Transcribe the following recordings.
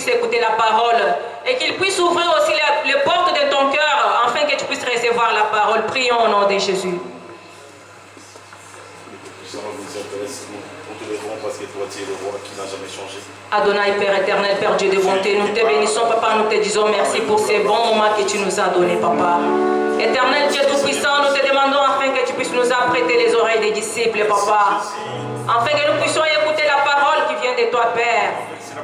puisses écouter la parole et qu'il puisse ouvrir aussi les portes de ton cœur afin que tu puisses recevoir la parole. Prions au nom de Jésus. Parce que toi, tu es le roi qui n'a jamais changé. Adonai, Père éternel, Père Dieu de bonté, nous te bénissons, Papa, nous te disons merci pour ces bons moments que tu nous as donnés, Papa. Éternel Dieu Tout-Puissant, nous te demandons afin que tu puisses nous apprêter les oreilles des disciples, Papa. Afin que nous puissions écouter la parole qui vient de toi, Père.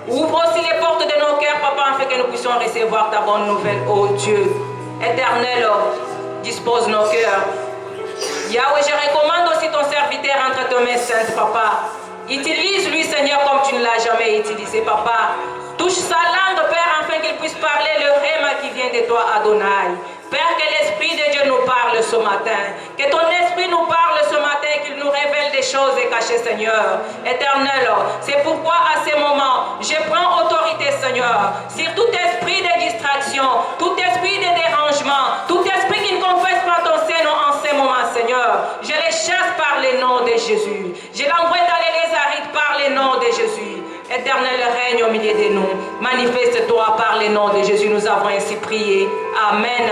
Ouvre aussi les portes de nos cœurs, Papa, afin que nous puissions recevoir ta bonne nouvelle, oh Dieu. Éternel, dispose nos cœurs. Yahweh, je recommande aussi ton serviteur entre tes mains saintes, Papa. Utilise-lui, Seigneur, comme tu ne l'as jamais utilisé, Papa. Touche sa langue, Père, afin qu'il puisse parler le rhéma qui vient de toi, Adonai. Père, que l'Esprit de Dieu nous parle ce matin. Que ton Esprit nous parle ce matin, qu'il nous révèle des choses cachées, Seigneur. Éternel, c'est pourquoi à ces moments, je prends autorité, Seigneur, sur tout esprit de distraction, tout esprit de dérangement, tout esprit qui ne confesse pas ton Seigneur en ces moments, Seigneur. Je les chasse par le nom de Jésus. Je l'envoie dans les lézardes par le nom de Jésus. Éternel, règne au milieu de nous. Manifeste-toi par le nom de Jésus. Nous avons ainsi prié. Amen.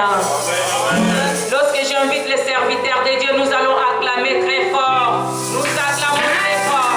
Lorsque j'invite les serviteurs de Dieu, nous allons acclamer très fort. Nous acclamons très fort.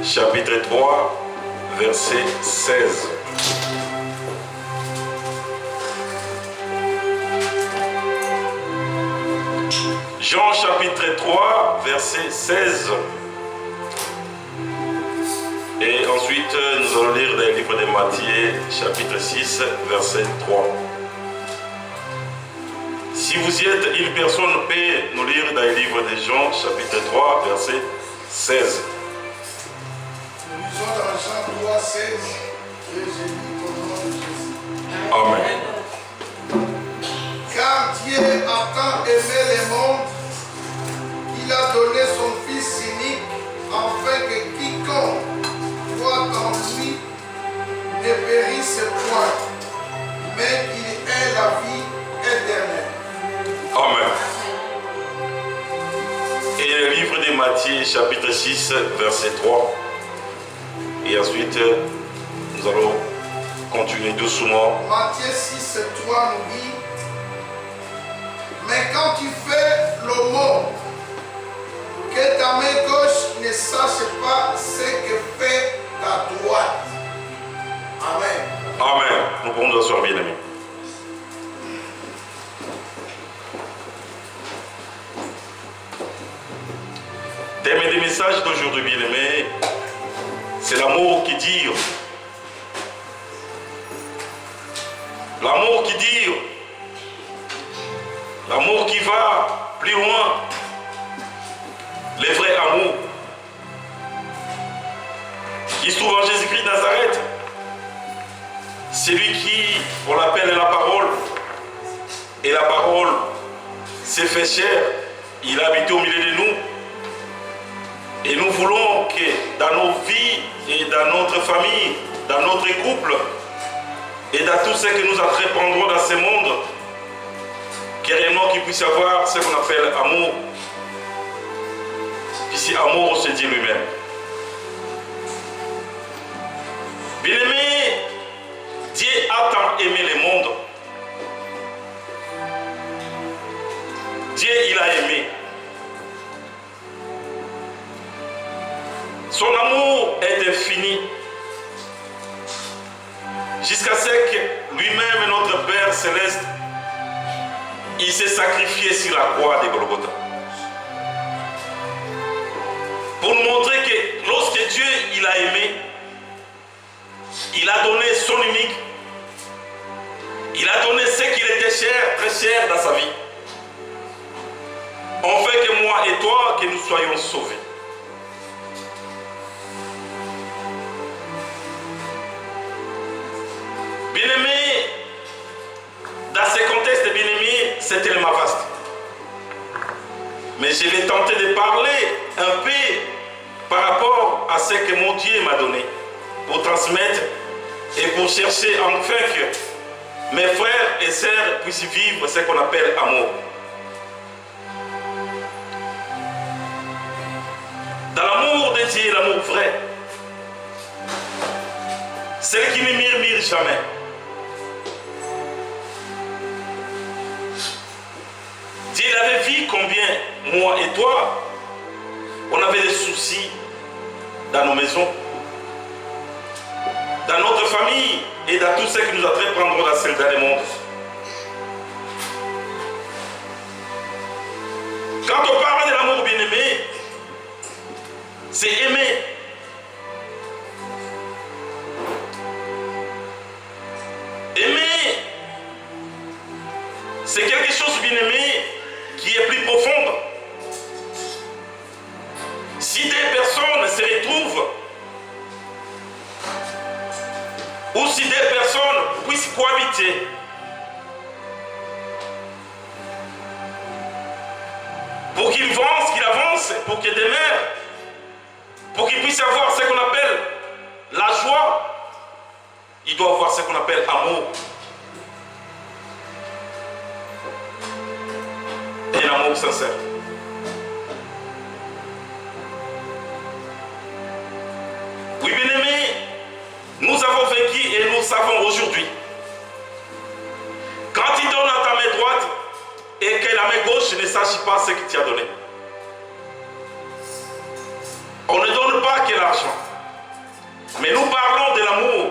Chapitre 3, verset 16. Jean chapitre 3, verset 16. Et ensuite, nous allons lire dans le livre de Matthieu, chapitre 6, verset 3. Si vous y êtes, une personne peut nous lire dans le livre de Jean, chapitre 3, verset 16. Nous lisons dans Jean 3, 16, et je lis au nom de Jésus. Amen. Car Dieu a tant aimé le monde qu'il a donné son Fils unique, afin que quiconque croit en lui ne périsse point, mais qu'il ait la vie éternelle. Amen. Et le livre de Matthieu, chapitre 6, verset 3. Et ensuite, nous allons continuer doucement. Matthieu 6, 3 nous dit: mais quand tu fais l'aumône, que ta main gauche ne sache pas ce que fait ta droite. Amen. Amen. Nous pouvons nous asseoir, bien-aimés. Thème des messages d'aujourd'hui, bien-aimés, C'est l'amour qui dure. L'amour qui dure. L'amour qui va plus loin. Les vrais amours. Qui se trouve en Jésus-Christ de Nazareth. C'est lui qui, on l'appelle la parole. Et la parole s'est fait chair. Il a habité au milieu de nous. Et nous voulons que dans nos vies et dans notre famille, dans notre couple, et dans tout ce que nous entreprendrons dans ce monde, qu'il puisse y avoir ce qu'on appelle amour. Ici, amour, c'est Dieu lui-même. Bien-aimé, Dieu a tant aimé le monde. Dieu, il a aimé. Son amour est infini. Jusqu'à ce que lui-même, notre Père Céleste, il s'est sacrifié sur la croix de Golgotha. Pour nous montrer que lorsque Dieu il a aimé, il a donné son unique. Il a donné ce qu'il était cher, très cher dans sa vie. On fait que moi et toi, que nous soyons sauvés. Bien-aimé, dans ce contexte, bien-aimé, c'est tellement vaste. Mais je vais tenter de parler un peu par rapport à ce que mon Dieu m'a donné pour transmettre et pour chercher enfin que mes frères et sœurs puissent vivre ce qu'on appelle amour. Dans l'amour de Dieu, l'amour vrai, celui qui ne murmure jamais. Dieu avait vu combien, moi et toi, on avait des soucis dans nos maisons, dans notre famille et dans tout ce qui nous entreprendrons dans le monde. Quand on parle de l'amour bien-aimé, c'est aimer. Aimer, c'est quelque chose bien-aimé qui est plus profonde. Si des personnes se retrouvent, ou si des personnes puissent cohabiter, pour qu'ils avancent, pour qu'ils demeurent, pour qu'ils puissent avoir ce qu'on appelle la joie, il doit avoir ce qu'on appelle amour. Et l'amour sincère. Oui, bien-aimés, nous avons vécu et nous savons aujourd'hui. Quand il donne à ta main droite et que la main gauche ne sache pas ce qu'il t'a donné. On ne donne pas que l'argent. Mais nous parlons de l'amour.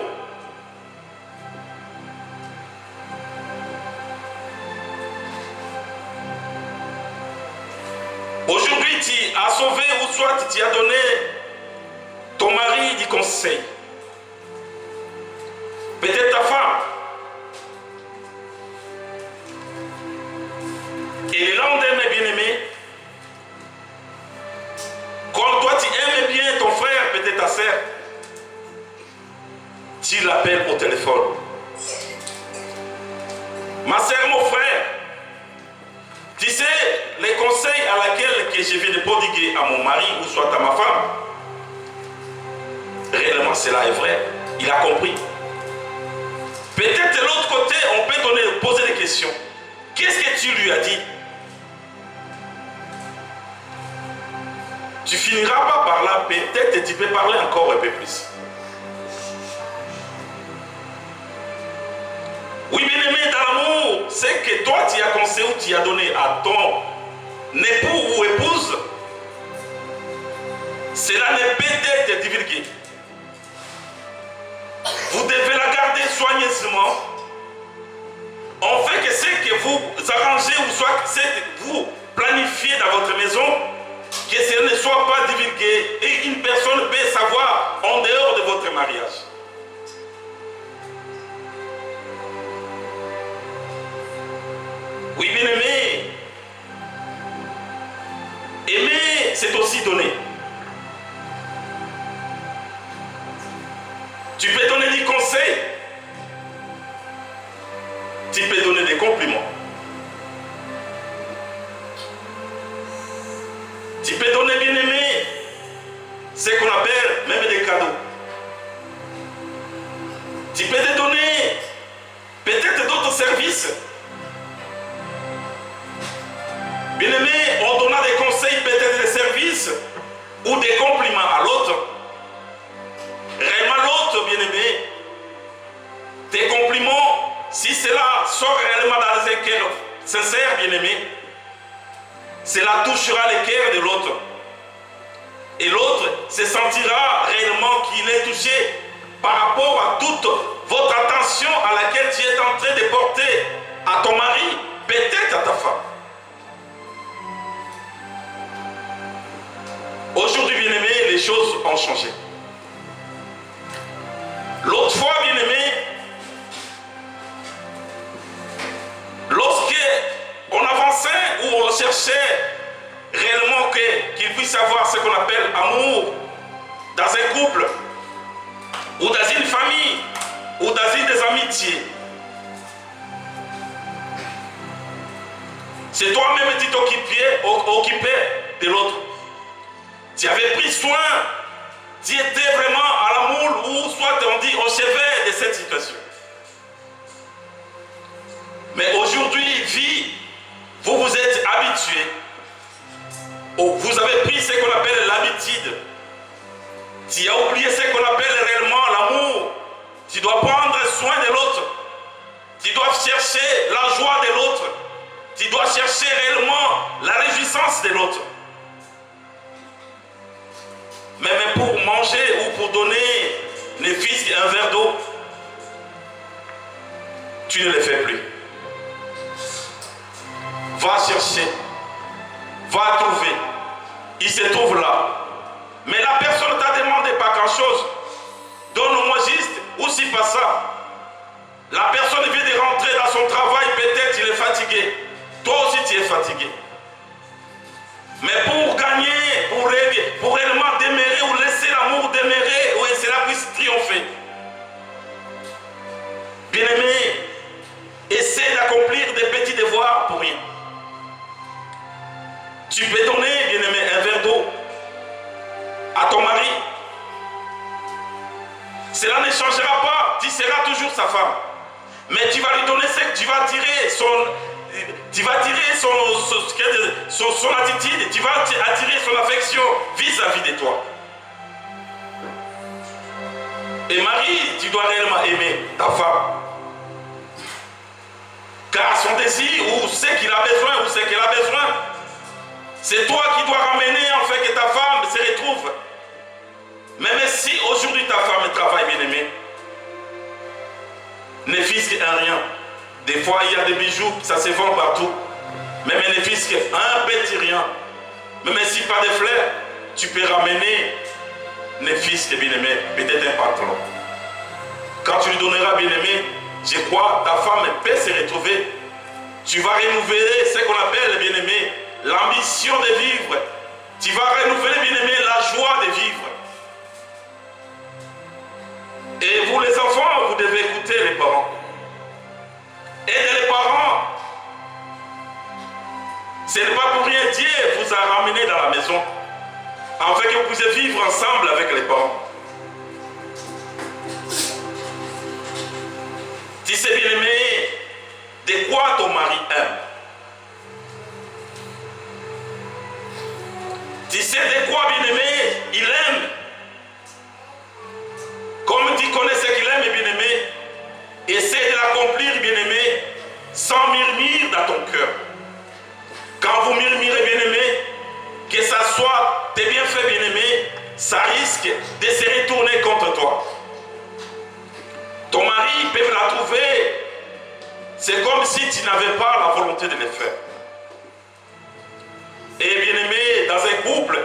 Aujourd'hui, tu as sauvé ou soit tu as donné ton mari du conseil. Peut-être ta femme. Et le lendemain, bien-aimé, quand toi tu aimes bien ton frère, peut-être ta sœur, tu l'appelles au téléphone. Ma sœur, mon frère, tu sais, les conseils à laquelle que je viens de prodiguer à mon mari ou soit à ma femme, réellement cela est vrai. Il a compris. Peut-être de l'autre côté, on peut poser des questions. Qu'est-ce que tu lui as dit? Tu finiras pas par là, peut-être et tu peux parler encore un peu plus. Oui, bien-aimé, dans l'amour, c'est que toi tu as conseillé ou tu as donné à ton époux ou épouse, cela ne peut être divulgué. Vous devez la garder soigneusement. On fait que ce que vous arrangez ou soit que vous planifiez dans votre maison, que ce ne soit pas divulgué et une personne peut savoir en dehors de conseils. Tu peux donner des compliments. Tu peux donner, bien aimé, ce qu'on appelle même des cadeaux. Tu peux te donner peut-être d'autres services. Bien aimé, en donnant des conseils, peut-être des services ou des compliments à l'autre. Réellement l'autre, bien aimé, tes compliments, si cela sort réellement dans un cœur sincère, bien aimé, cela touchera le cœur de l'autre. Et l'autre se sentira réellement qu'il est touché par rapport à toute votre attention à laquelle tu es en train de porter à ton mari, peut-être à ta femme. Aujourd'hui, bien aimé, les choses ont changé. L'autre fois, bien aimé, lorsque on avançait ou on cherchait réellement qu'il puisse avoir ce qu'on appelle amour dans un couple, ou dans une famille, ou dans une des amitiés, c'est toi-même qui t'occupais de l'autre. Tu avais pris soin, tu étais vraiment à l'amour, ou soit on dit au chevet de cette situation. Mais aujourd'hui, vie, vous vous êtes habitués. Vous avez pris ce qu'on appelle l'habitude. Tu as oublié ce qu'on appelle réellement l'amour. Tu dois prendre soin de l'autre. Tu dois chercher la joie de l'autre. Tu dois chercher réellement la réjouissance de l'autre. Même pour manger ou pour donner les fils un verre d'eau, tu ne le fais plus. Va chercher, va trouver. Il se trouve là. Mais la personne t'a demandé pas grand-chose. Donne-moi juste, ou si pas ça. La personne vient de rentrer dans son travail, peut-être il est fatigué. Toi aussi tu es fatigué. Mais pour gagner, pour réellement demeurer ou laisser l'amour demeurer, ou cela puisse triompher. Bien-aimé, essaie d'accomplir des petits devoirs pour rien. Tu peux donner, bien-aimé, un verre d'eau à ton mari. Cela ne changera pas, tu seras toujours sa femme. Mais tu vas lui donner ce que tu vas tirer son attitude, tu vas attirer son affection vis-à-vis de toi. Et Marie, tu dois réellement aimer ta femme. Car son désir, ou ce qu'il a besoin, ou ce qu'elle a besoin, c'est toi qui dois ramener en fait que ta femme se retrouve. Même si aujourd'hui ta femme travaille, bien aimé, ne fisque un rien. Des fois il y a des bijoux, ça se vend partout. Même ne fisque un petit rien. Même si pas de fleurs, tu peux ramener ne fisque, bien aimé, peut-être un pantalon. Quand tu lui donneras, bien aimé, je crois ta femme peut se retrouver. Tu vas renouveler ce qu'on appelle, bien aimé, l'ambition de vivre. Tu vas renouveler, bien aimé, la joie de vivre. Et vous les enfants, vous devez écouter les parents. Aidez les parents. Ce n'est pas pour rien, Dieu vous a ramené dans la maison, afin que vous puissiez vivre ensemble avec les parents. Tu sais, bien aimé, de quoi ton mari aime. Tu sais de quoi, bien aimé, il aime. Comme tu connais ce qu'il aime, bien aimé, essaie de l'accomplir, bien aimé, sans murmure dans ton cœur. Quand vous murmurez, bien aimé, que ça soit des bienfaits, bien aimé, ça risque de se retourner contre toi. Ton mari peut la trouver. C'est comme si tu n'avais pas la volonté de le faire. Et bien aimé, dans un couple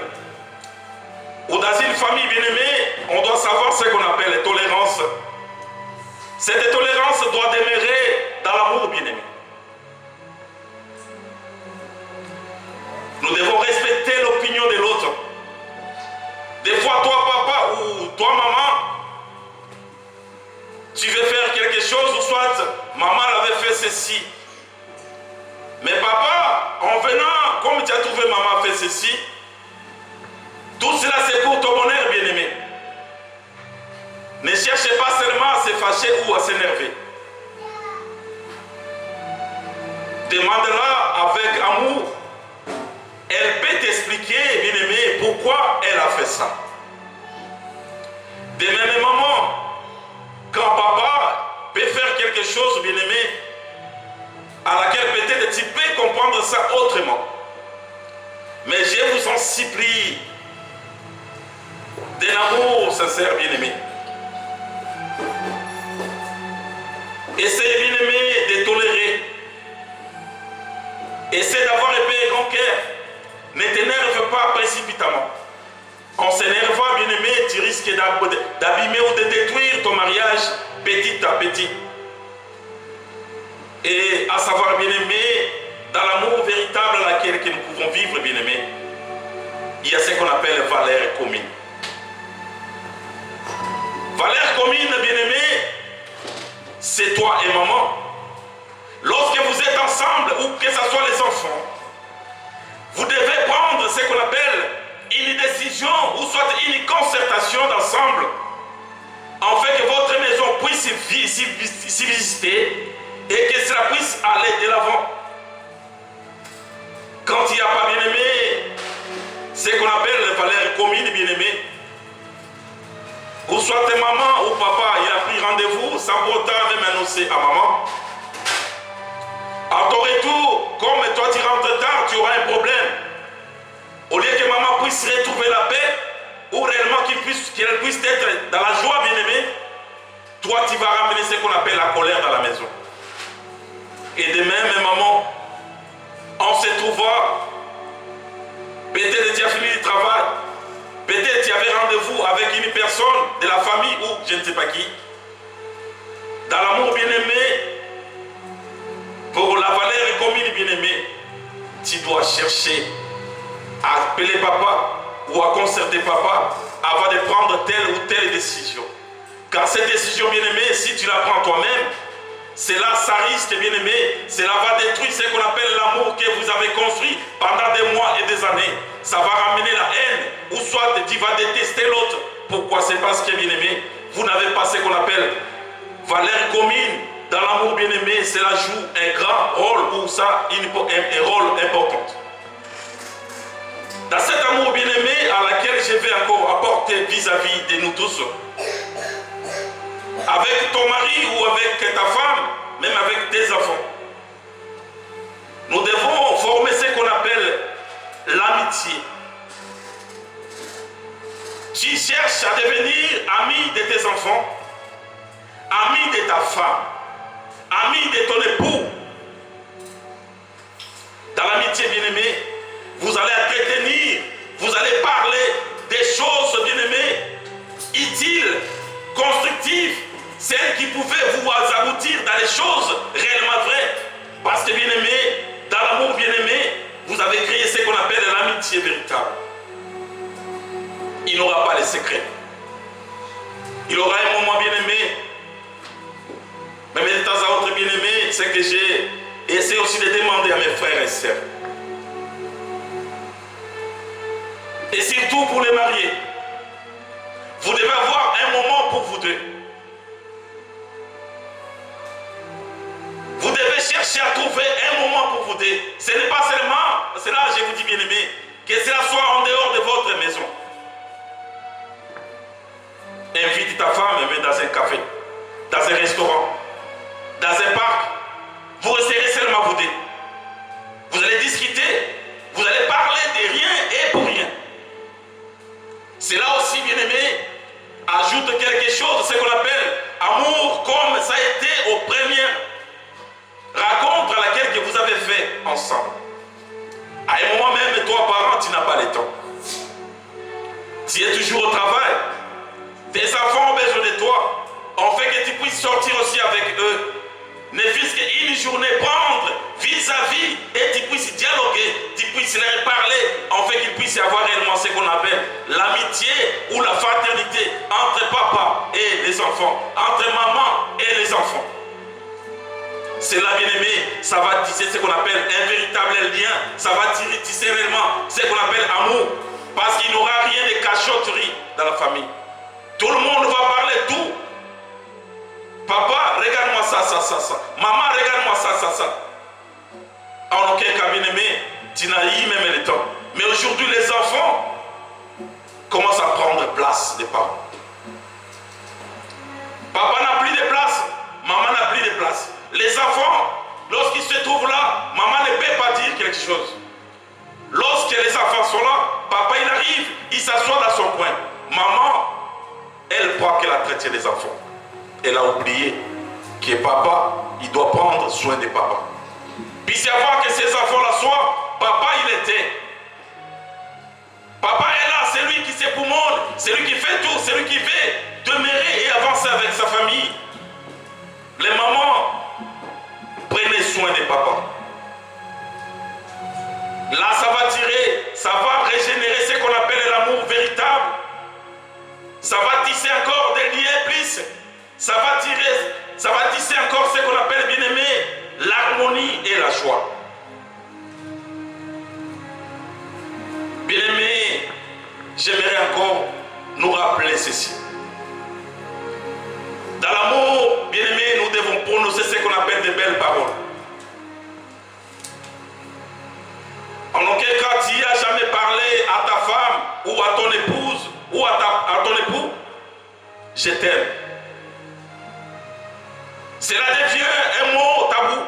ou dans une famille, bien aimé, on doit savoir ce qu'on appelle la tolérance. Cette tolérance doit demeurer dans l'amour, bien aimé. Nous devons respecter l'opinion de l'autre. Des fois, toi, papa, ou toi, maman, tu tu veux faire quelque chose, ou soit maman avait fait ceci. Mais papa, en venant, comme tu as trouvé maman fait ceci, tout cela c'est pour ton bonheur, bien-aimé. Ne cherchez pas seulement à se fâcher ou à s'énerver. Demande-la avec amour. Elle peut t'expliquer, bien-aimé, pourquoi elle a fait ça. De même moment, quand papa peut faire quelque chose, bien-aimé, à laquelle peut-être tu peux comprendre ça autrement. Mais je vous en supplie, d'un amour sincère, bien-aimé. Essayez, bien-aimé, de tolérer. Essaie d'avoir un peu un grand cœur. Ne t'énerve pas précipitamment. En s'énervant, bien-aimé, tu risques d'abîmer ou de détruire ton mariage petit à petit. Et à savoir, bien-aimé, dans l'amour véritable à laquelle nous pouvons vivre, bien-aimé, il y a ce qu'on appelle valeur commune. Valeur commune, bien-aimé, c'est toi et maman. Lorsque vous êtes ensemble, ou que ce soit les enfants, vous devez prendre ce qu'on appelle une décision ou soit une concertation d'ensemble, afin que votre maison puisse s'y visiter et que cela puisse aller de l'avant. Quand il n'y a pas, bien-aimé, ce qu'on appelle les valeurs communes, bien-aimé, ou soit maman ou papa, il a pris rendez-vous sans pourtant même annoncer à maman. À ton retour, comme toi tu rentres tard, tu auras un problème. Au lieu que maman puisse retrouver la paix, ou réellement qu'elle puisse être dans la joie, bien-aimé, toi tu vas ramener ce qu'on appelle la colère dans la maison. Et de même, maman, en se trouvant, peut-être tu as fini le travail, peut-être tu avais rendez-vous avec une personne de la famille ou je ne sais pas qui. Dans l'amour, bien-aimé, pour la valeur commune, bien-aimé, tu dois chercher à appeler papa ou à concerter papa avant de prendre telle ou telle décision. Car cette décision, bien-aimé, si tu la prends toi-même, cela, ça risque, bien-aimé, cela va détruire ce qu'on appelle l'amour que vous avez construit pendant des mois et des années. Ça va ramener la haine, ou soit tu vas détester l'autre. Pourquoi? C'est parce que, bien-aimé, vous n'avez pas ce qu'on appelle valeur commune. Dans l'amour, bien-aimé, cela joue un grand rôle, ou ça, un rôle important. Dans cet amour, bien-aimé, à laquelle je vais encore apporter vis-à-vis de nous tous, avec ton mari ou avec ta femme, même avec tes enfants, nous devons former ce qu'on appelle l'amitié. Tu cherches à devenir ami de tes enfants, ami de ta femme, ami de ton époux. Dans l'amitié, bien-aimé, vous allez entretenir, vous allez parler des choses, bien-aimé, utiles, constructives, celles qui pouvaient vous aboutir dans les choses réellement vraies. Parce que, bien-aimé, dans l'amour, bien-aimé, vous avez créé ce qu'on appelle l'amitié véritable. Il n'aura pas les secrets. Il aura un moment, bien-aimé, mais de temps à autre, bien-aimé, c'est que j'ai essayé aussi de demander à mes frères et sœurs. Et surtout pour les mariés, vous devez avoir un moment pour vous deux. Vous devez chercher à trouver un moment pour vous deux. Ce n'est pas seulement, cela je vous dis bien aimé, que cela soit en dehors de votre maison. Invite ta femme dans un café, dans un restaurant, dans un parc. Vous resterez seulement vous deux. Vous allez discuter, vous allez parler de rien et pour rien. Cela aussi, bien aimé, ajoute quelque chose, ce qu'on appelle amour, comme ça a été aux premières rencontres à laquelle que vous avez fait ensemble. À un moment même, toi, parent, tu n'as pas le temps. Tu es toujours au travail. Tes enfants ont besoin de toi. En fait que tu puisses sortir aussi avec eux. Ne fût-ce qu'une journée, prendre vis-à-vis et tu puisses dialoguer, tu puisses leur parler, en fait qu'ils puissent avoir réellement ce qu'on appelle l'amitié ou la fraternité entre papa et les enfants, entre maman et les enfants. C'est là, bien-aimé, ça va tisser ce qu'on appelle un véritable lien. Ça va tisser réellement ce qu'on appelle amour. Parce qu'il n'y aura rien de cachotterie dans la famille. Tout le monde va parler tout. Papa, regarde-moi ça, ça, ça, ça. Maman, regarde-moi ça, ça, ça. En aucun cas, bien-aimé, tu n'as eu même le temps. Mais aujourd'hui, les enfants commencent à prendre place des parents. Papa n'a plus de place, maman n'a plus de place. Les enfants, lorsqu'ils se trouvent là, maman ne peut pas dire quelque chose. Lorsque les enfants sont là, papa il arrive, il s'assoit dans son coin. Maman, elle croit qu'elle a traité les enfants. Elle a oublié que papa, il doit prendre soin de papa. Puis c'est avant que ces enfants-là soient, papa il était. Papa est là, c'est lui qui s'époumonne, c'est lui qui fait tout, c'est lui qui veut demeurer et avancer avec sa famille. Les mamans, prenez soin de papa. Là, ça va tirer, ça va régénérer ce qu'on appelle l'amour véritable. Ça va tisser encore des liens plus. Ça va tisser encore ce qu'on appelle, bien aimé, l'harmonie et la joie. Bien aimé, j'aimerais encore nous rappeler ceci. Dans l'amour, bien aimé, nous devons prononcer ce qu'on appelle de belles paroles. En aucun cas, tu n'as jamais parlé à ta femme ou à ton épouse ou à ton époux, je t'aime. Cela devient un mot tabou.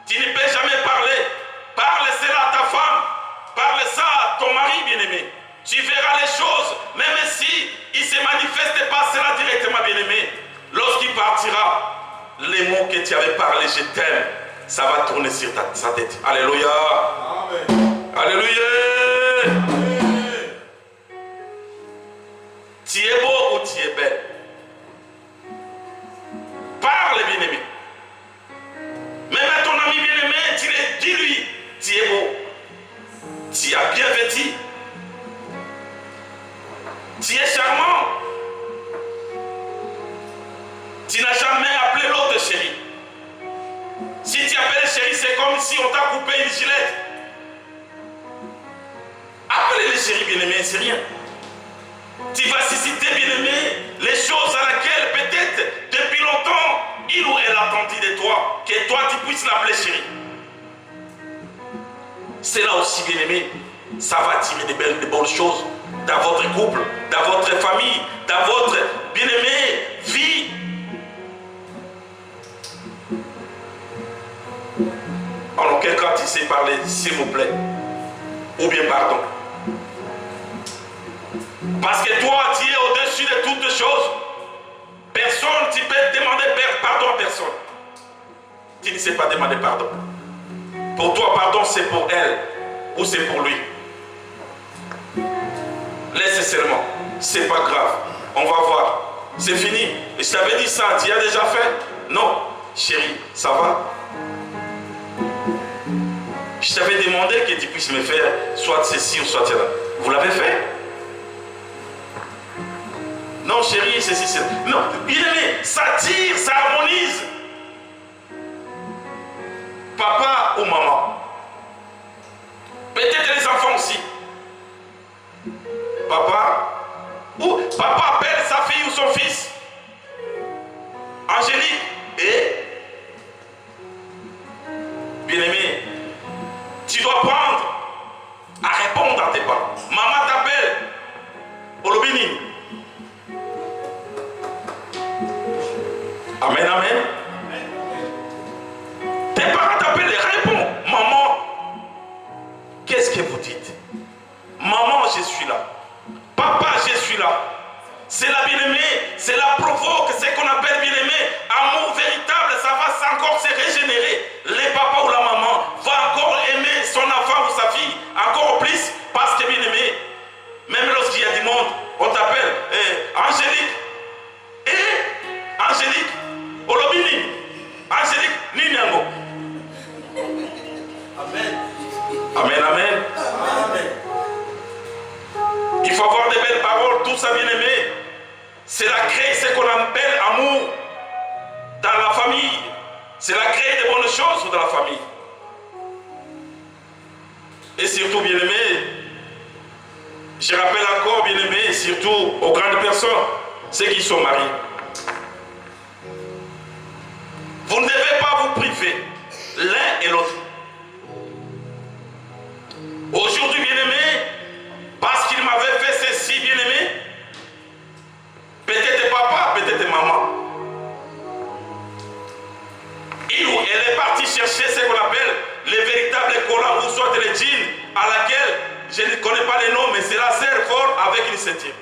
Tu ne peux jamais parler. Parle cela à ta femme. Parle ça à ton mari, bien-aimé. Tu verras les choses, même si il ne se manifeste pas cela directement, bien-aimé. Lorsqu'il partira, les mots que tu avais parlé, je t'aime, ça va tourner sur sa tête. Alléluia. Amen. Alléluia. Amen. Tu es beau ou tu es belle. Parle, bien-aimé. Même à ton ami bien-aimé, dis-lui, tu es beau. Tu as bien vêtu. Tu es charmant. Tu n'as jamais appelé l'autre chérie. Si tu appelles chérie, c'est comme si on t'a coupé une gilette. Appelez les chéris bien-aimés, c'est rien. Tu vas susciter bien-aimé les choses à laquelle peut-être depuis longtemps il ou elle attendit de toi, que toi tu puisses l'appeler chérie. C'est là aussi bien-aimé, ça va tirer de bonnes choses dans votre couple, dans votre famille, dans votre bien-aimé vie. En aucun cas tu sais parler, s'il vous plaît, ou bien pardon. Parce que toi, tu es au-dessus de toutes choses. Personne, tu peux demander pardon à personne. Tu ne sais pas demander pardon. Pour toi, pardon, c'est pour elle ou c'est pour lui. Laisse seulement. C'est pas grave. On va voir. C'est fini. Et je t'avais dit ça. Tu as déjà fait? Non. Chérie, ça va? Je t'avais demandé que tu puisses me faire soit ceci ou soit cela. Vous l'avez fait? Non, chérie, ceci, cela. Non, bien aimé, ça tire, ça harmonise. Papa ou maman. Peut-être les enfants aussi. Papa appelle sa fille ou son fils. Angélique. Et bien aimé, tu dois prendre à répondre à tes parents. Maman t'appelle. Olobini. Amen, amen. Tes parents t'appellent, réponds. Maman, qu'est-ce que vous dites? Maman, je suis là. Papa, je suis là. C'est la bien-aimée, c'est la provoque, c'est qu'on appelle bien-aimé. Amour véritable, ça va encore se régénérer. Le papa ou la maman va encore aimer son enfant ou sa fille encore plus parce que bien-aimé, même lorsqu'il y a du monde, on t'appelle Angélique. Et Angélique. Olobini, Angélique, Ninyango. Amen. Amen, amen. Amen. Il faut avoir des belles paroles, tout ça bien aimé. C'est la créer ce qu'on appelle amour. dans la famille. C'est la créer de bonnes choses dans la famille. Et surtout, bien-aimés, je rappelle encore, bien-aimés, surtout aux grandes personnes, ceux qui sont mariés. Vous ne devez pas vous priver l'un et l'autre. Aujourd'hui, bien-aimé, parce qu'il m'avait fait ceci, bien-aimé, peut-être papa, peut-être maman. Il ou elle est partie chercher ce qu'on appelle les véritables collants ou soit les jeans à laquelle je ne connais pas les noms, mais c'est la serre fort avec une ceinture.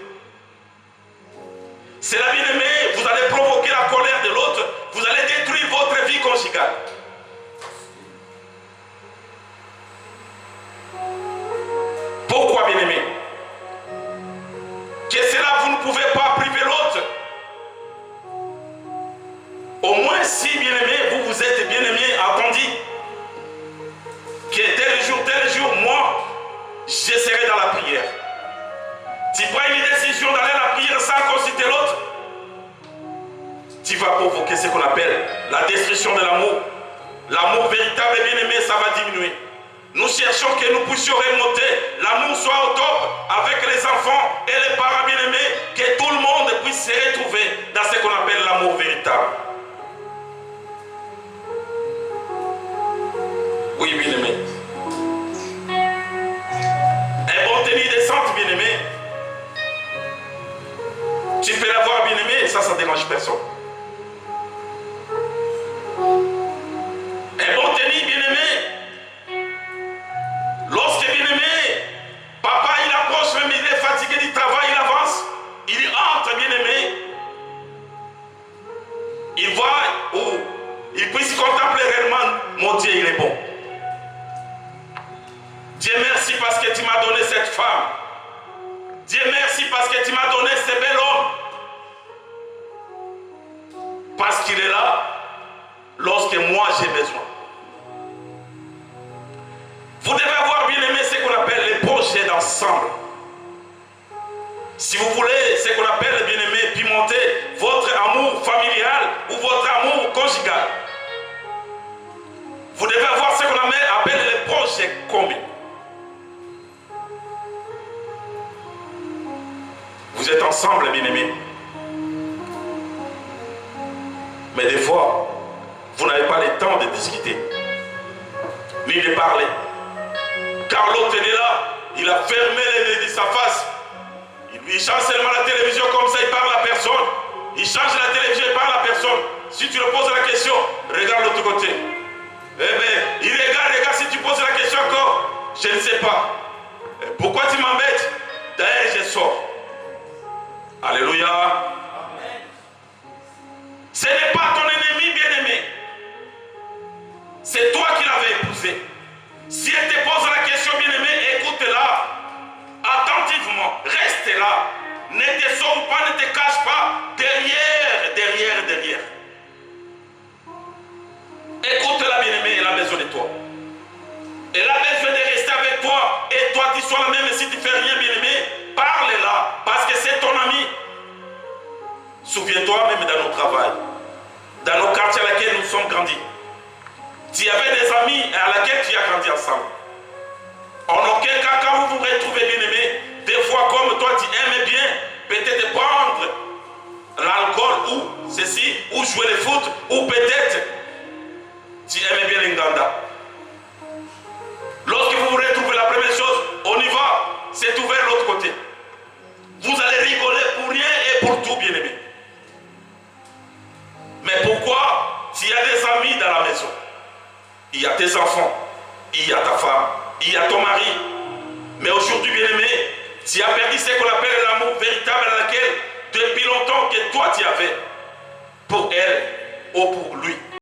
C'est la bien-aimé, vous allez provoquer la colère de l'autre, vous allez détruire votre vie conjugale. Pourquoi, bien-aimé? Que cela, vous ne pouvez pas priver l'autre. Au moins, si, bien-aimé, vous êtes bien-aimé, attendu que tel jour, moi, je serai dans la prière. Tu prends une décision d'aller à la prière sans consulter l'autre, tu vas provoquer ce qu'on appelle la destruction de l'amour. L'amour véritable et bien-aimé, ça va diminuer. Nous cherchons que nous puissions remonter, l'amour soit au top avec les enfants et les parents bien-aimés, que tout le monde puisse se retrouver dans ce qu'on appelle l'amour véritable. Oui, bien-aimé. Un bon tenue décente, bien-aimé. Tu peux l'avoir, bien-aimé, ça ne dérange personne. Un bon tenue, bien-aimé. Lorsque, bien-aimé, papa, il approche, même il est fatigué du travail, il avance, il entre, bien-aimé. Il voit où il puisse contempler réellement, mon Dieu, il est bon. Dieu merci parce que tu m'as donné cette femme. Dieu merci parce que tu m'as donné ce bel homme. Parce qu'il est là lorsque moi j'ai besoin. Vous devez avoir bien aimé ce qu'on appelle les projets d'ensemble. Si vous voulez ce qu'on appelle bien aimé pimenter votre amour familial ou votre amour conjugal, vous devez avoir ce qu'on appelle les projets communs. Vous êtes ensemble, bien-aimés. Mais des fois, vous n'avez pas le temps de discuter, ni de parler. Car l'autre est là, il a fermé les yeux de sa face. Il change seulement la télévision comme ça, il parle à personne. Il change la télévision, il parle à personne. Si tu lui poses la question, regarde l'autre côté. Eh bien, il regarde, si tu poses la question encore, je ne sais pas. Pourquoi tu m'embêtes? D'ailleurs, je sors. Alléluia. Amen. Ce n'est pas ton ennemi bien-aimé. C'est toi qui l'avais épousé. Si elle te pose la question bien-aimé, écoute-la attentivement. Reste là. Ne te sauve pas, ne te cache pas. Derrière. Écoute-la bien-aimé, elle a besoin de toi. Elle a besoin de rester avec toi. Et toi, tu sois la même si tu ne fais rien bien-aimé. Parle-la, parce que c'est ton ami. Souviens-toi même dans nos travail, dans nos quartiers à laquelle nous sommes grandis. Tu avais des amis à laquelle tu as grandi ensemble. En aucun cas, quand vous vous retrouvez bien-aimés, des fois comme toi tu aimes bien, peut-être prendre l'alcool ou ceci, ou jouer le foot, ou peut-être tu aimes bien l'inganda. Lorsque vous vous retrouvez, la première chose, on y va, c'est ouvert l'autre côté. Vous allez rigoler pour rien et pour tout, bien-aimé. Mais pourquoi? S'il y a des amis dans la maison, il y a tes enfants, il y a ta femme, il y a ton mari. Mais aujourd'hui, bien-aimé, tu as perdu ce qu'on appelle l'amour véritable à laquelle, depuis longtemps que toi tu avais pour elle ou pour lui.